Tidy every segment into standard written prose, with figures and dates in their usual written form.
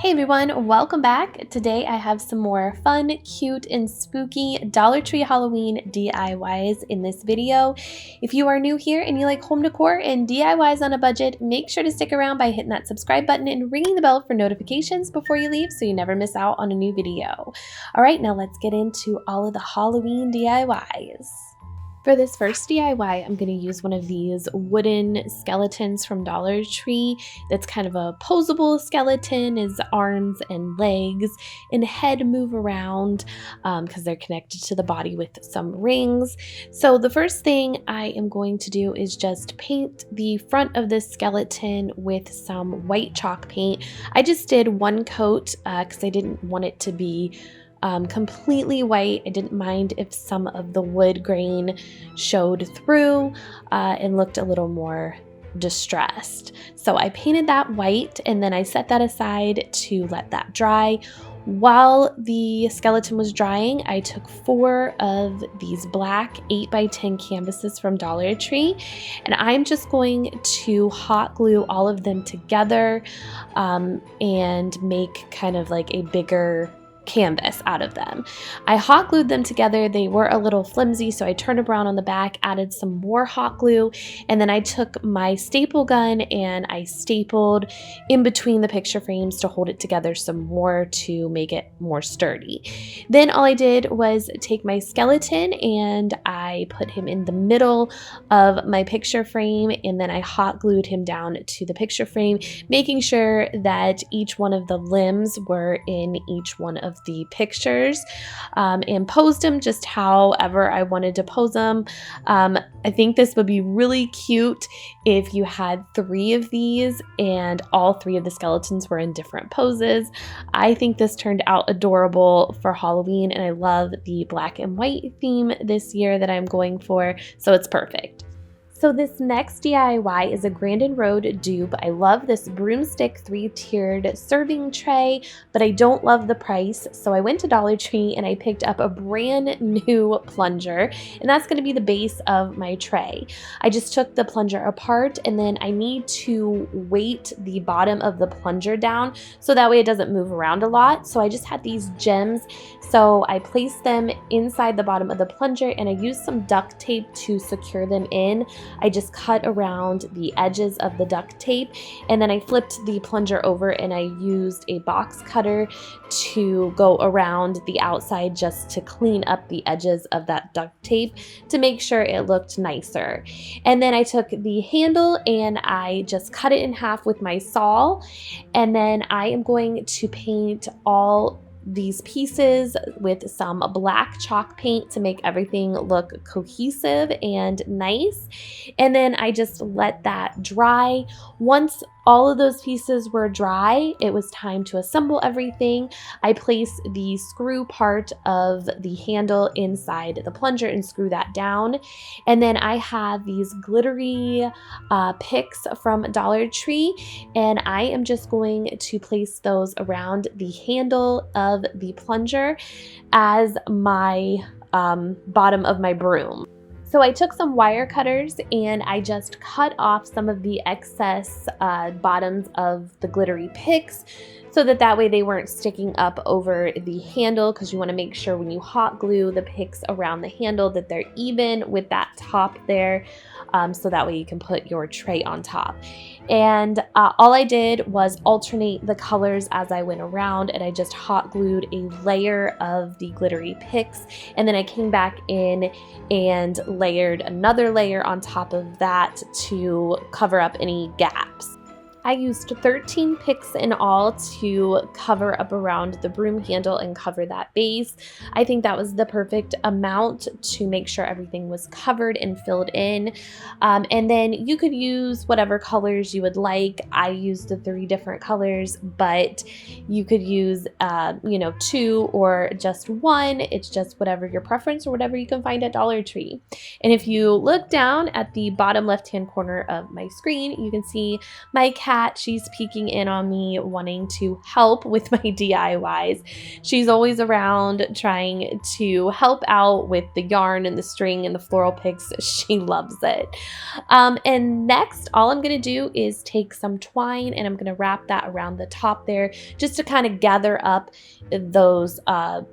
Hey everyone, welcome back. Today I have some more fun, cute, and spooky Dollar Tree Halloween DIYs in this video. If you are new here and you like home decor and DIYs on a budget, make sure to stick around by hitting that subscribe button and ringing the bell for notifications before you leave so you never miss out on a new video. Alright, now let's get into all of the Halloween DIYs. For this first DIY, I'm going to use one of these wooden skeletons from Dollar Tree. That's kind of a posable skeleton. His arms and legs and head move around because they're connected to the body with some rings. So the first thing I am going to do is just paint the front of this skeleton with some white chalk paint. I just did one coat because I didn't want it to be completely white. I didn't mind if some of the wood grain showed through and looked a little more distressed. So I painted that white and then I set that aside to let that dry. While the skeleton was drying, I took 4 of these black 8x10 canvases from Dollar Tree, and I'm just going to hot glue all of them together and make kind of like a bigger canvas out of them. I hot glued them together. They were a little flimsy, so I turned them around on the back, added some more hot glue, and then I took my staple gun and I stapled in between the picture frames to hold it together some more to make it more sturdy. Then all I did was take my skeleton and I put him in the middle of my picture frame, and then I hot glued him down to the picture frame, making sure that each one of the limbs were in each one of the pictures, and posed them just however I wanted to pose them. I think this would be really cute if you had 3 of these and all 3 of the skeletons were in different poses. I think this turned out adorable for Halloween, and I love the black and white theme this year that I'm going for, so it's perfect. So this next DIY is a Grandin Road dupe. I love this Broomstick 3-tiered serving tray, but I don't love the price. So I went to Dollar Tree and I picked up a brand new plunger, and that's going to be the base of my tray. I just took the plunger apart, and then I need to weight the bottom of the plunger down so that way it doesn't move around a lot. So I just had these gems. So I placed them inside the bottom of the plunger and I used some duct tape to secure them in. I just cut around the edges of the duct tape, and then I flipped the plunger over and I used a box cutter to go around the outside just to clean up the edges of that duct tape to make sure it looked nicer. And then I took the handle and I just cut it in half with my saw, and then I am going to paint all these pieces with some black chalk paint to make everything look cohesive and nice. And then I just let that dry. Once all of those pieces were dry, it was time to assemble everything. I placed the screw part of the handle inside the plunger and screw that down. And then I have these glittery picks from Dollar Tree, and I am just going to place those around the handle of the plunger as my bottom of my broom. So I took some wire cutters and I just cut off some of the excess bottoms of the glittery picks so that way they weren't sticking up over the handle, because you want to make sure when you hot glue the picks around the handle that they're even with that top there, so that way you can put your tray on top. And all I did was alternate the colors as I went around, and I just hot glued a layer of the glittery picks, and then I came back in and layered another layer on top of that to cover up any gaps. I used 13 picks in all to cover up around the broom handle and cover that base. I think that was the perfect amount to make sure everything was covered and filled in. And then you could use whatever colors you would like. I used the 3 different colors, but you could use 2 or just 1. It's just whatever your preference or whatever you can find at Dollar Tree. And if you look down at the bottom left-hand corner of my screen, you can see my cat cat, she's peeking in on me, wanting to help with my DIYs. She's always around trying to help out with the yarn and the string and the floral picks. She loves it. And next, all I'm going to do is take some twine and I'm going to wrap that around the top there just to kind of gather up those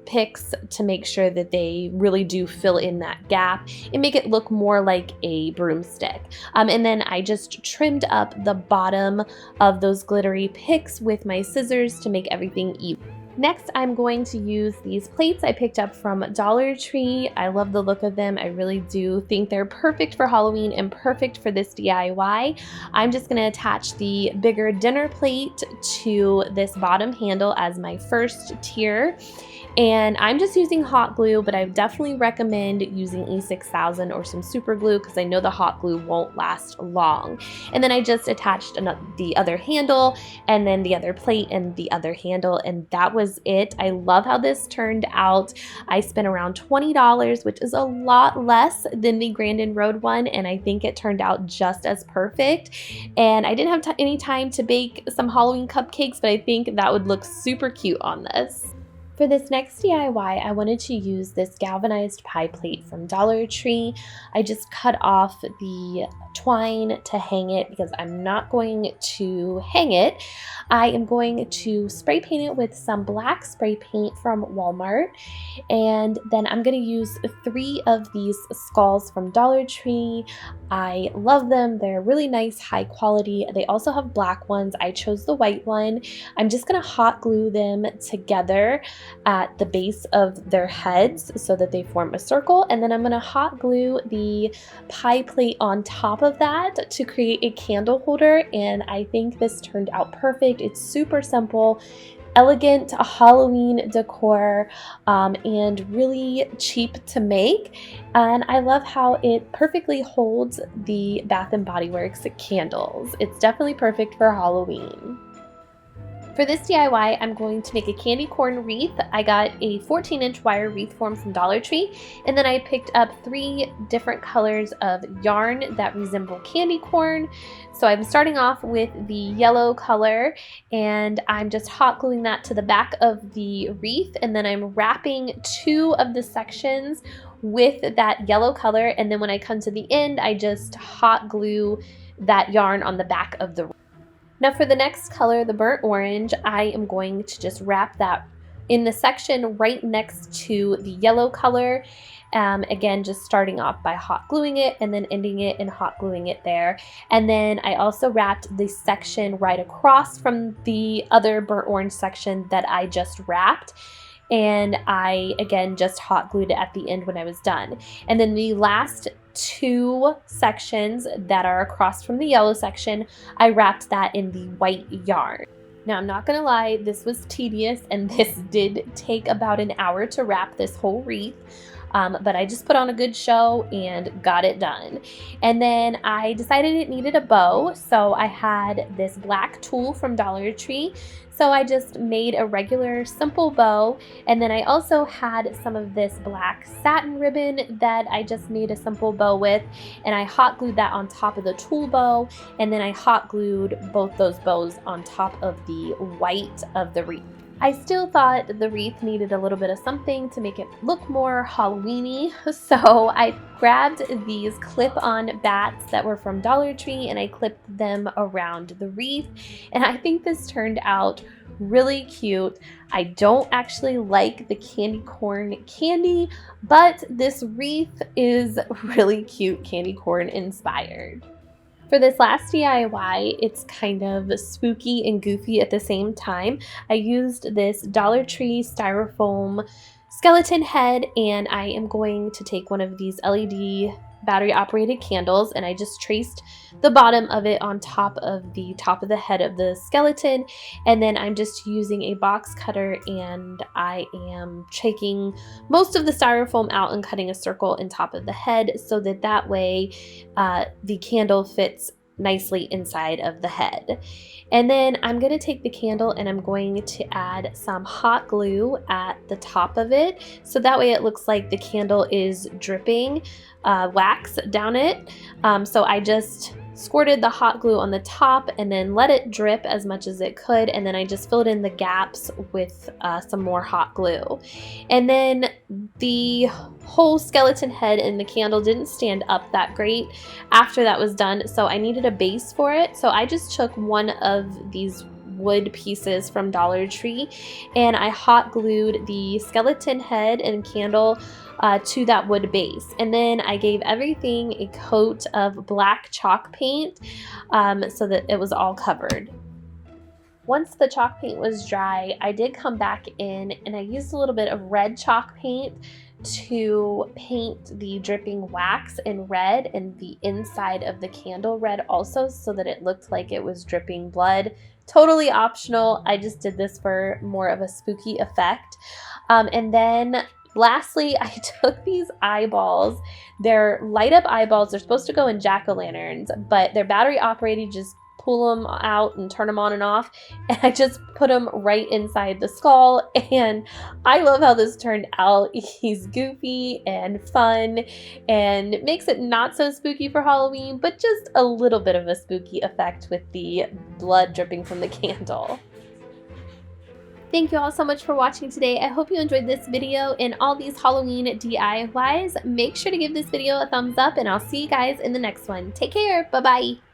picks to make sure that they really do fill in that gap and make it look more like a broomstick. And then I just trimmed up the bottom of those glittery picks with my scissors to make everything even. Next, I'm going to use these plates I picked up from Dollar Tree. I love the look of them. I really do think they're perfect for Halloween and perfect for this DIY. I'm just going to attach the bigger dinner plate to this bottom handle as my first tier. And I'm just using hot glue, but I definitely recommend using E6000 or some super glue because I know the hot glue won't last long. And then I just attached the other handle and then the other plate and the other handle, and that was it. I love how this turned out. I spent around $20, which is a lot less than the Grandin Road one, and I think it turned out just as perfect. And I didn't have any time to bake some Halloween cupcakes, but I think that would look super cute on this. For this next DIY, I wanted to use this galvanized pie plate from Dollar Tree. I just cut off the twine to hang it because I'm not going to hang it. I am going to spray paint it with some black spray paint from Walmart. And then I'm going to use 3 of these skulls from Dollar Tree. I love them. They're really nice, high quality. They also have black ones. I chose the white one. I'm just going to hot glue them together at the base of their heads so that they form a circle, and then I'm going to hot glue the pie plate on top of that to create a candle holder, and I think this turned out perfect. It's super simple, elegant Halloween decor, and really cheap to make, and I love how it perfectly holds the Bath & Body Works candles. It's definitely perfect for Halloween. For this DIY, I'm going to make a candy corn wreath. I got a 14-inch wire wreath form from Dollar Tree, and then I picked up 3 different colors of yarn that resemble candy corn. So I'm starting off with the yellow color, and I'm just hot gluing that to the back of the wreath, and then I'm wrapping 2 of the sections with that yellow color, and then when I come to the end, I just hot glue that yarn on the back of the wreath. Now for the next color, the burnt orange, I am going to just wrap that in the section right next to the yellow color. Again, just starting off by hot gluing it and then ending it and hot gluing it there. And then I also wrapped the section right across from the other burnt orange section that I just wrapped. And I, again, just hot glued it at the end when I was done. And then the last 2 sections that are across from the yellow section, I wrapped that in the white yarn. Now, I'm not gonna lie, this was tedious, and this did take about an hour to wrap this whole wreath. But I just put on a good show and got it done. And then I decided it needed a bow, so I had this black tulle from Dollar Tree. So I just made a regular simple bow, and then I also had some of this black satin ribbon that I just made a simple bow with, and I hot glued that on top of the tulle bow, and then I hot glued both those bows on top of the white of the wreath. I still thought the wreath needed a little bit of something to make it look more Halloween-y, so I grabbed these clip-on bats that were from Dollar Tree and I clipped them around the wreath, and I think this turned out really cute. I don't actually like the candy corn candy, but this wreath is really cute, candy corn inspired. For this last DIY, it's kind of spooky and goofy at the same time. I used this Dollar Tree styrofoam skeleton head, and I am going to take one of these LED battery operated candles, and I just traced the bottom of it on top of the head of the skeleton, and then I'm just using a box cutter and I am taking most of the styrofoam out and cutting a circle in top of the head so that way the candle fits nicely inside of the head. And then I'm going to take the candle and I'm going to add some hot glue at the top of it so that way it looks like the candle is dripping wax down it. So I just squirted the hot glue on the top and then let it drip as much as it could, and then I just filled in the gaps with some more hot glue. And then the whole skeleton head and the candle didn't stand up that great after that was done, so I needed a base for it. So I just took one of these wood pieces from Dollar Tree and I hot glued the skeleton head and candle to that wood base, and then I gave everything a coat of black chalk paint so that it was all covered. Once the chalk paint was dry, I did come back in and I used a little bit of red chalk paint to paint the dripping wax in red and the inside of the candle red also, so that it looked like it was dripping blood. Totally optional. I just did this for more of a spooky effect. And then lastly, I took these eyeballs. They're light up eyeballs. They're supposed to go in jack-o'-lanterns, but they're battery operated. Just pull them out and turn them on and off. And I just put them right inside the skull. And I love how this turned out. He's goofy and fun, and it makes it not so spooky for Halloween, but just a little bit of a spooky effect with the blood dripping from the candle. Thank you all so much for watching today. I hope you enjoyed this video and all these Halloween DIYs. Make sure to give this video a thumbs up, and I'll see you guys in the next one. Take care. Bye-bye.